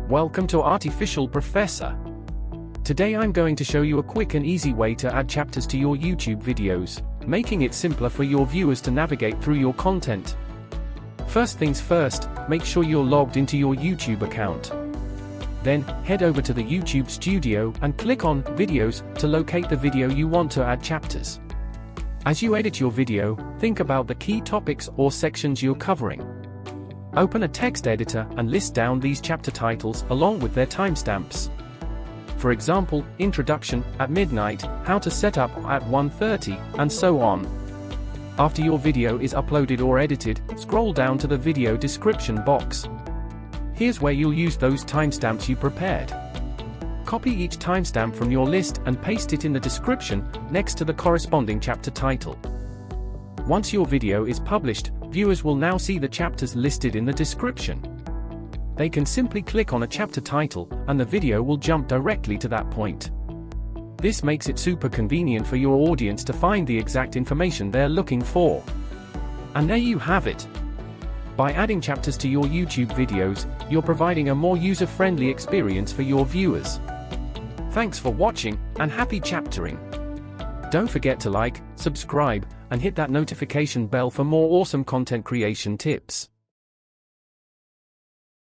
Welcome to Artificial Professor. Today I'm going to show you a quick and easy way to add chapters to your YouTube videos, making it simpler for your viewers to navigate through your content. First things first, make sure you're logged into your YouTube account. Then, head over to the YouTube Studio and click on Videos to locate the video you want to add chapters. As you edit your video, think about the key topics or sections you're covering. Open a text editor and list down these chapter titles along with their timestamps. For example, Introduction at midnight, How to set up at 1:30, and so on. After your video is uploaded or edited, scroll down to the video description box. Here's where you'll use those timestamps you prepared. Copy each timestamp from your list and paste it in the description, next to the corresponding chapter title. Once your video is published, viewers will now see the chapters listed in the description. They can simply click on a chapter title, and the video will jump directly to that point. This makes it super convenient for your audience to find the exact information they're looking for. And there you have it. By adding chapters to your YouTube videos, you're providing a more user-friendly experience for your viewers. Thanks for watching, and happy chaptering! Don't forget to like, subscribe, and hit that notification bell for more awesome content creation tips.